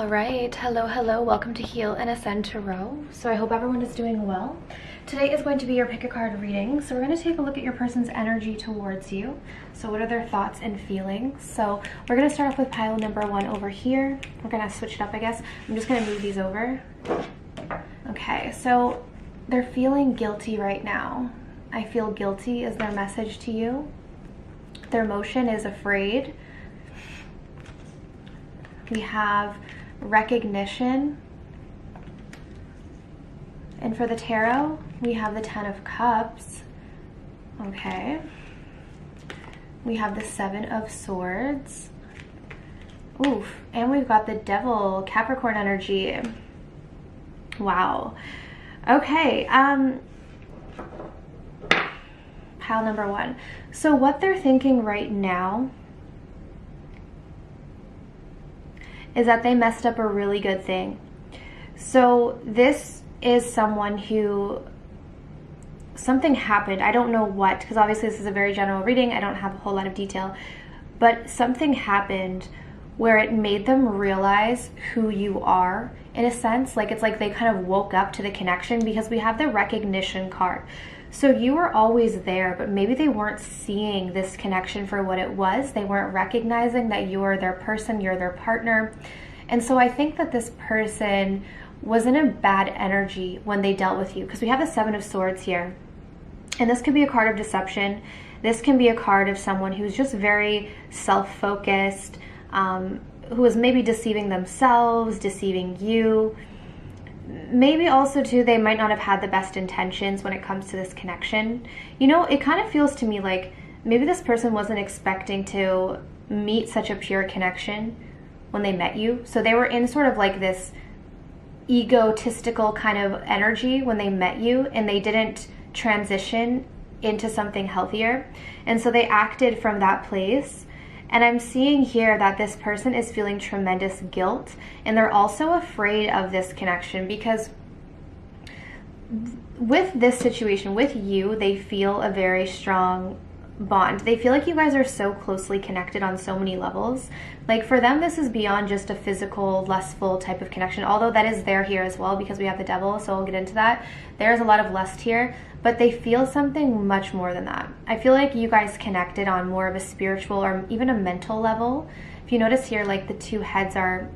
All right, hello, welcome to Heal and Ascend Tarot. So I hope everyone is doing well. Today is going to be your pick a card reading. So we're going to take a look at your person's energy towards you. So what are their thoughts and feelings? So we're going to start off with pile number 1 over here. We're going to switch it up, I guess. I'm just going to move these over. Okay, so they're feeling guilty right now. I feel guilty is their message to you. Their emotion is afraid. We have recognition. And for the tarot, we have the 10 of Cups. Okay. We have the 7 of Swords. Oof. And we've got the Devil, Capricorn energy. Wow. Okay. Pile number 1. So what they're thinking right now is that they messed up a really good thing. So this is someone who, something happened, I don't know what, because obviously this is a very general reading, I don't have a whole lot of detail, but something happened where it made them realize who you are, in a sense. Like, it's like they kind of woke up to the connection, because we have the recognition card. So you were always there, but maybe they weren't seeing this connection for what it was. They weren't recognizing that you are their person, you're their partner. And so I think that this person was in a bad energy when they dealt with you, because we have the 7 of Swords here. And this could be a card of deception. This can be a card of someone who's just very self-focused, who is maybe deceiving themselves, deceiving you. Maybe also too, they might not have had the best intentions when it comes to this connection. You know, it kind of feels to me like maybe this person wasn't expecting to meet such a pure connection when they met you. So they were in sort of like this egotistical kind of energy when they met you, and they didn't transition into something healthier. And so they acted from that place. And I'm seeing here that this person is feeling tremendous guilt, and they're also afraid of this connection, because with this situation, with you, they feel a very strong bond. They feel like you guys are so closely connected on so many levels. Like, for them, this is beyond just a physical, lustful type of connection, although that is there here as well, because we have the Devil, so we'll get into that. There's a lot of lust here, but they feel something much more than that. I feel like you guys connected on more of a spiritual or even a mental level. If you notice here, like, the two heads are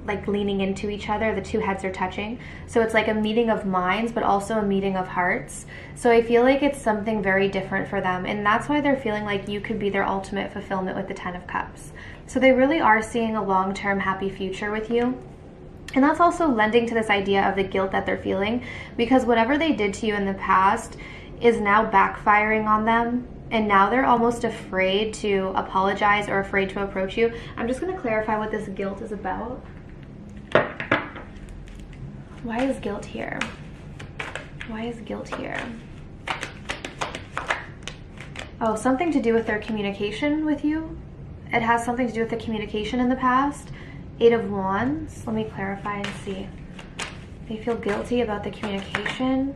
like leaning into each other, the two heads are touching. So it's like a meeting of minds, but also a meeting of hearts. So I feel like it's something very different for them, and that's why they're feeling like you could be their ultimate fulfillment with the 10 of Cups. So they really are seeing a long-term happy future with you. And that's also lending to this idea of the guilt that they're feeling, because whatever they did to you in the past is now backfiring on them, and now they're almost afraid to apologize or afraid to approach you. I'm just going to clarify what this guilt is about. Why is guilt here? Why is guilt here? Oh, something to do with their communication with you. It has something to do with the communication in the past. 8 of Wands. Let me clarify and see. They feel guilty about the communication.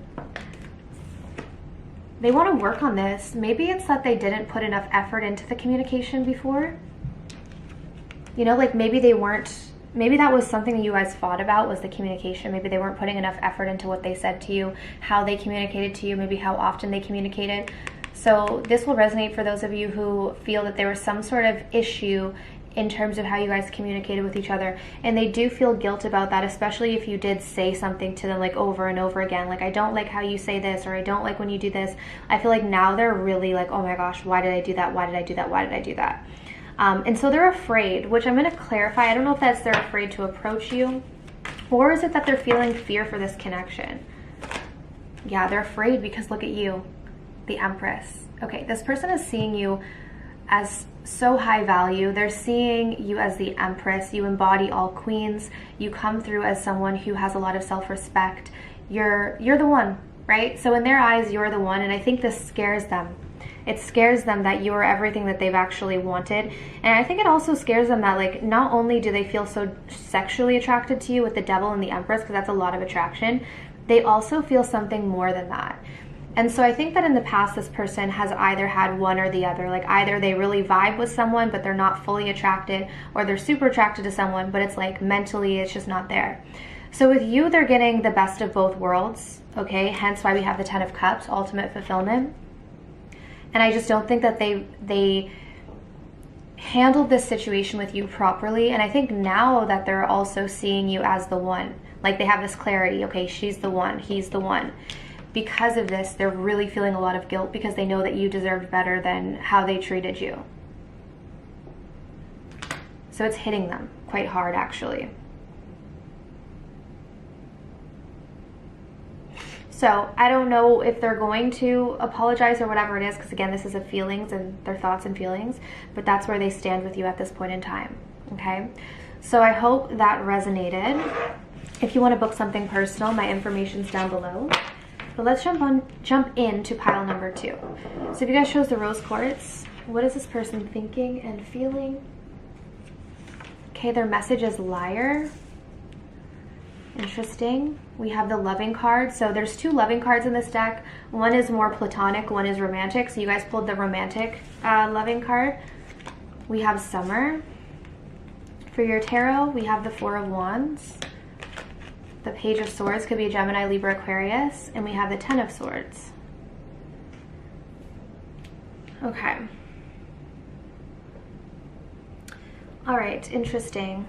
They want to work on this. Maybe it's that they didn't put enough effort into the communication before. You know, like maybe they weren't, maybe that was something that you guys fought about, was the communication. Maybe they weren't putting enough effort into what they said to you, how they communicated to you, maybe how often they communicated. So this will resonate for those of you who feel that there was some sort of issue in terms of how you guys communicated with each other. And they do feel guilt about that, especially if you did say something to them like over and over again. Like, I don't like how you say this, or I don't like when you do this. I feel like now they're really like, oh my gosh, why did I do that? Why did I do that? Why did I do that? And so they're afraid, which I'm going to clarify. I don't know if that's they're afraid to approach you, or is it that they're feeling fear for this connection? Yeah, they're afraid because look at you, the Empress. Okay, this person is seeing you as so high value. They're seeing you as the Empress. You embody all queens. You come through as someone who has a lot of self-respect. You're the one, right? So in their eyes, you're the one, and I think this scares them. It scares them that you are everything that they've actually wanted. And I think it also scares them that, like, not only do they feel so sexually attracted to you with the Devil and the Empress, because that's a lot of attraction, they also feel something more than that. And so I think that in the past, this person has either had one or the other. Like either they really vibe with someone, but they're not fully attracted, or they're super attracted to someone, but it's like mentally it's just not there. So with you, they're getting the best of both worlds, okay? Hence why we have the Ten of Cups, ultimate fulfillment. And I just don't think that they handled this situation with you properly. And I think now that they're also seeing you as the one, like they have this clarity, okay, she's the one, he's the one. Because of this, they're really feeling a lot of guilt because they know that you deserved better than how they treated you. So it's hitting them quite hard, actually. So I don't know if they're going to apologize or whatever it is, because again, this is a feelings and their thoughts and feelings, but that's where they stand with you at this point in time, okay? So I hope that resonated. If you want to book something personal, my information's down below. But let's jump into pile number 2. So if you guys chose the rose quartz, what is this person thinking and feeling? Okay, their message is liar. Interesting. We have the loving card. So there's 2 loving cards in this deck. One is more platonic, one is romantic. So you guys pulled the romantic loving card. We have summer. For your tarot, we have the 4 of Wands. The Page of Swords could be Gemini, Libra, Aquarius. And we have the 10 of Swords. Okay. All right, interesting.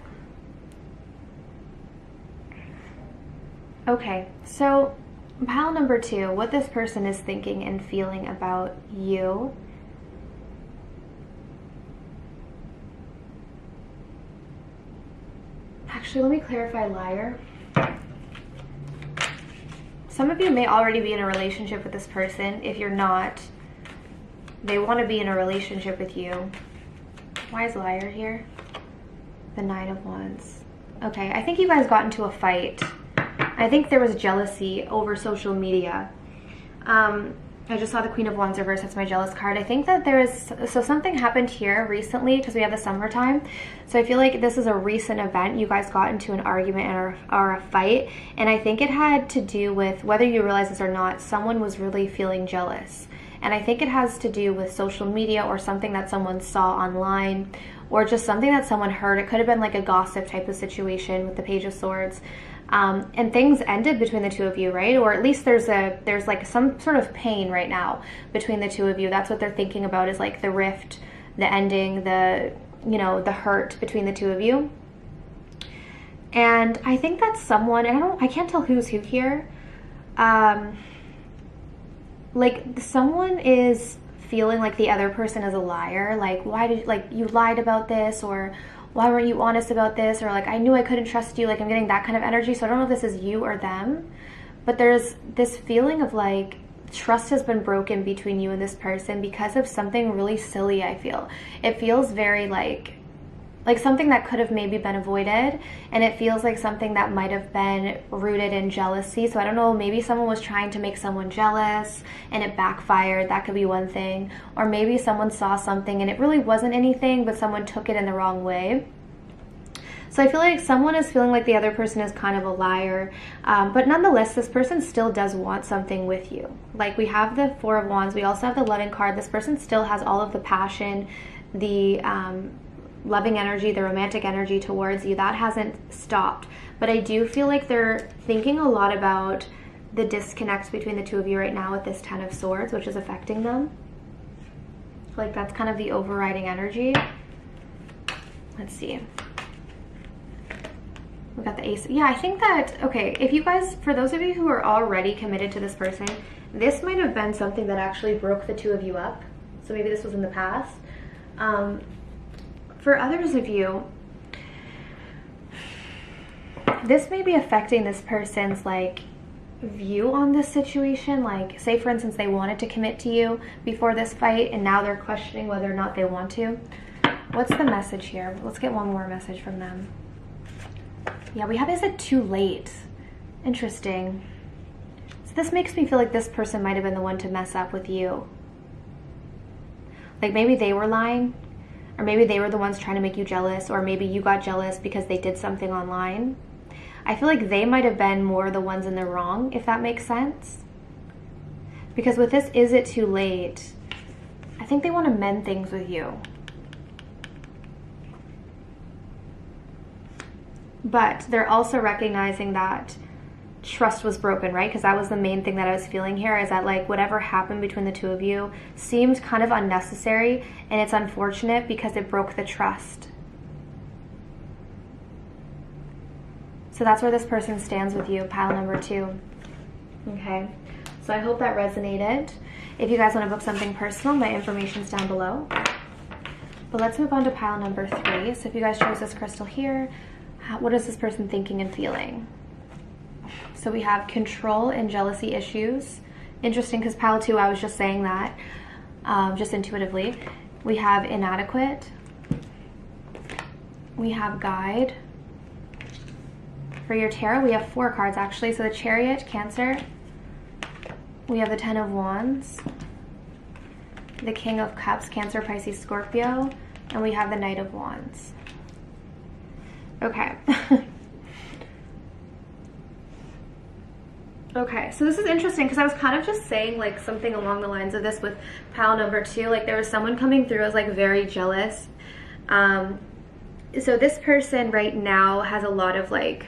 Okay, so pile number 2, what this person is thinking and feeling about you. Actually, let me clarify liar. Some of you may already be in a relationship with this person. If you're not, they want to be in a relationship with you. Why is liar here? The 9 of Wands. Okay, I think you guys got into a fight. I think there was jealousy over social media. I just saw the Queen of Wands reverse. That's my jealous card. I think that there is, so something happened here recently because we have the summertime. So I feel like this is a recent event. You guys got into an argument or a fight. And I think it had to do with, whether you realize this or not, someone was really feeling jealous. And I think it has to do with social media or something that someone saw online or just something that someone heard. It could have been like a gossip type of situation with the Page of Swords. And things ended between the 2 of you, right? Or at least there's like some sort of pain right now between the 2 of you. That's what they're thinking about, is like the rift, the ending, the, you know, the hurt between the 2 of you. And I think that someone, and I can't tell who's who here. Like someone is feeling like the other person is a liar. Like, why did, like, you lied about this, or why weren't you honest about this? Or like, I knew I couldn't trust you. Like, I'm getting that kind of energy. So I don't know if this is you or them, but there's this feeling of like trust has been broken between you and this person because of something really silly. I feel it feels very like something that could have maybe been avoided, and it feels like something that might have been rooted in jealousy. So I don't know, maybe someone was trying to make someone jealous and it backfired. That could be one thing. Or maybe someone saw something and it really wasn't anything, but someone took it in the wrong way. So I feel like someone is feeling like the other person is kind of a liar, but nonetheless, this person still does want something with you. Like, we have the 4 of Wands, we also have the loving card. This person still has all of the passion, the loving energy, the romantic energy towards you. That hasn't stopped. But I do feel like they're thinking a lot about the disconnect between the 2 of you right now with this 10 of Swords, which is affecting them. Like, that's kind of the overriding energy. Let's see. We got the Ace. Yeah, I think that, okay, if you guys, for those of you who are already committed to this person, this might have been something that actually broke the 2 of you up. So maybe this was in the past. For others of you, this may be affecting this person's like view on this situation. Like, say for instance, they wanted to commit to you before this fight and now they're questioning whether or not they want to. What's the message here? Let's get one more message from them. Yeah, we have, is it too late? Interesting. So this makes me feel like this person might have been the one to mess up with you. Like, maybe they were lying, or maybe they were the ones trying to make you jealous, or maybe you got jealous because they did something online. I feel like they might have been more the ones in the wrong, if that makes sense. Because with this, is it too late? I think they want to mend things with you. But they're also recognizing that trust was broken, right? Because that was the main thing that I was feeling here, is that like whatever happened between the two of you seemed kind of unnecessary, and it's unfortunate because it broke the trust. So that's where this person stands with you, pile number 2. Okay, so I hope that resonated. If you guys want to book something personal, my information's down below. But let's move on to pile number 3. So if you guys chose this crystal here, what is this person thinking and feeling? So we have control and jealousy issues. Interesting, because pile 2, I was just saying that, just intuitively. We have inadequate. We have guide. For your tarot, we have 4 cards actually. So the Chariot, Cancer. We have the 10 of Wands. The King of Cups, Cancer, Pisces, Scorpio. And we have the Knight of Wands. Okay. Okay, so this is interesting because I was kind of just saying like something along the lines of this with pile number 2. Like there was someone coming through as like very jealous. So this person right now has a lot of like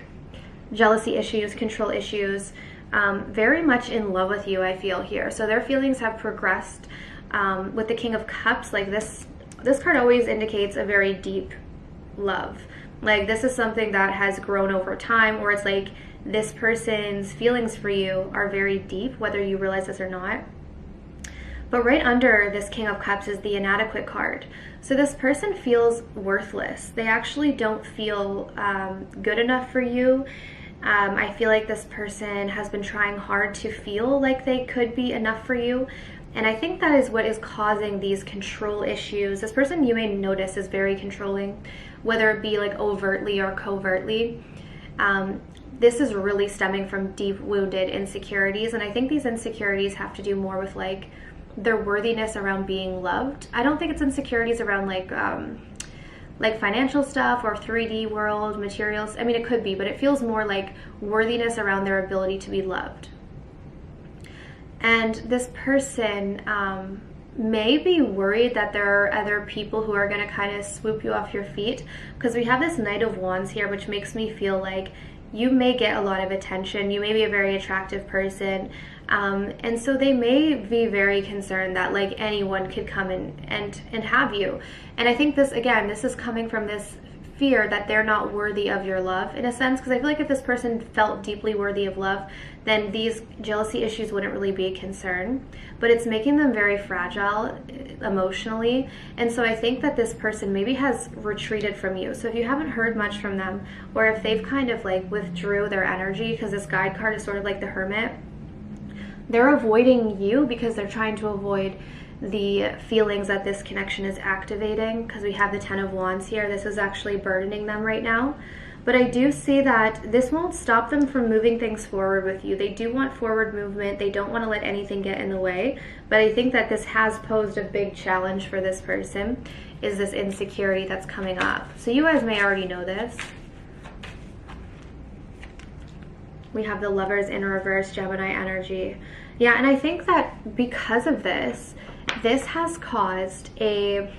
jealousy issues, control issues, very much in love with you, I feel here. So their feelings have progressed with the King of Cups. Like this card always indicates a very deep love. Like this is something that has grown over time, or it's like this person's feelings for you are very deep, whether you realize this or not. But right under this King of Cups is the inadequate card. So this person feels worthless. They actually don't feel good enough for you. I feel like this person has been trying hard to feel like they could be enough for you. And I think that is what is causing these control issues. This person, you may notice, is very controlling, whether it be like overtly or covertly. This is really stemming from deep wounded insecurities. And I think these insecurities have to do more with like their worthiness around being loved. I don't think it's insecurities around like financial stuff or 3D world, materials. I mean, it could be, but it feels more like worthiness around their ability to be loved. And this person may be worried that there are other people who are going to kind of swoop you off your feet, because we have this Knight of Wands here, which makes me feel like you may get a lot of attention. You may be a very attractive person. And so they may be very concerned that like anyone could come and have you. And I think this, again, this is coming from this fear that they're not worthy of your love in a sense, because I feel like if this person felt deeply worthy of love, then these jealousy issues wouldn't really be a concern. But it's making them very fragile emotionally. And so I think that this person maybe has retreated from you. So if you haven't heard much from them, or if they've kind of like withdrew their energy, because this guide card is sort of like the Hermit, they're avoiding you because they're trying to avoid the feelings that this connection is activating, because we have the 10 of Wands here. This is actually burdening them right now. But I do see that this won't stop them from moving things forward with you. They do want forward movement. They don't want to let anything get in the way. But I think that this has posed a big challenge for this person, is this insecurity that's coming up. So you guys may already know this. We have the Lovers in reverse, Gemini energy. Yeah, and I think that because of this, this has caused a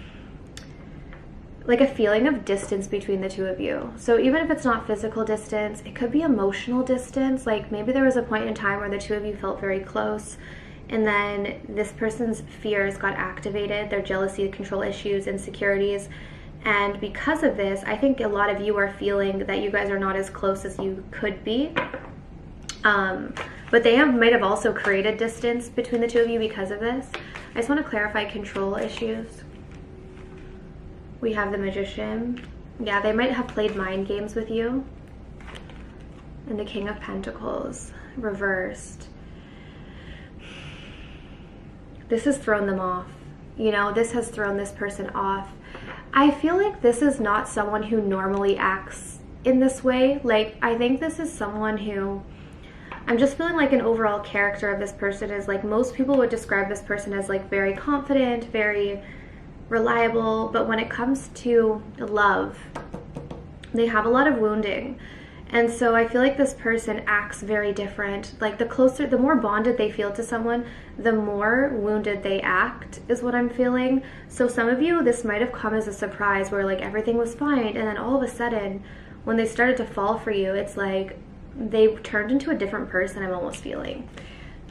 feeling of distance between the two of you. So even if it's not physical distance, it could be emotional distance. Like maybe there was a point in time where the two of you felt very close, and then this person's fears got activated, their jealousy, control issues, insecurities. And because of this, I think a lot of you are feeling that you guys are not as close as you could be. But they might have also created distance between the two of you because of this. I just want to clarify control issues. We have the Magician. Yeah, they might have played mind games with you. And the King of Pentacles, reversed. This has thrown them off. You know, this has thrown this person off. I feel like this is not someone who normally acts in this way. Like, I think this is someone who, I'm just feeling like an overall character of this person is like, most people would describe this person as like very confident, very reliable, but when it comes to love, they have a lot of wounding. And so I feel like this person acts very different. Like the more bonded they feel to someone, the more wounded they act, is what I'm feeling. So some of you, this might have come as a surprise where like everything was fine, and then all of a sudden, when they started to fall for you, it's like they turned into a different person, I'm almost feeling.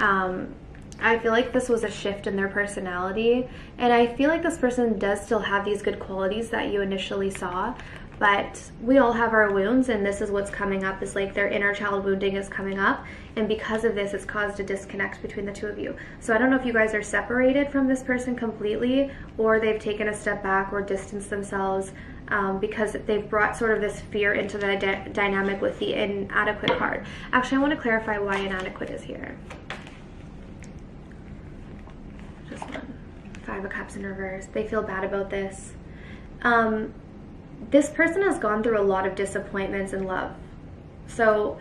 I feel like this was a shift in their personality, and I feel like this person does still have these good qualities that you initially saw, but we all have our wounds, and this is what's coming up, is like their inner child wounding is coming up, and because of this, it's caused a disconnect between the two of you. So I don't know if you guys are separated from this person completely, or they've taken a step back or distanced themselves, because they've brought sort of this fear into the dynamic with the inadequate card. Actually, I want to clarify why inadequate is here. Just one. 5 of Cups in reverse. They feel bad about this. This person has gone through a lot of disappointments in love. So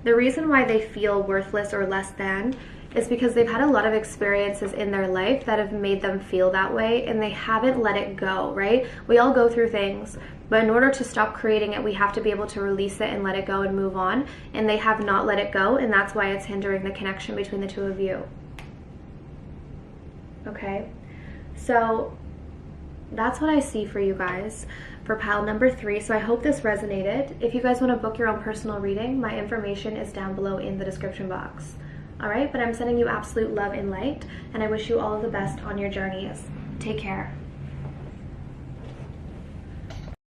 the reason why they feel worthless or less than is because they've had a lot of experiences in their life that have made them feel that way, and they haven't let it go, right? We all go through things, but in order to stop creating it, we have to be able to release it and let it go and move on, and they have not let it go, and that's why it's hindering the connection between the two of you. Okay, so that's what I see for you guys for pile number 3. So I hope this resonated. If you guys want to book your own personal reading, my information is down below in the description box. All right, but I'm sending you absolute love and light, and I wish you all of the best on your journeys. Take care.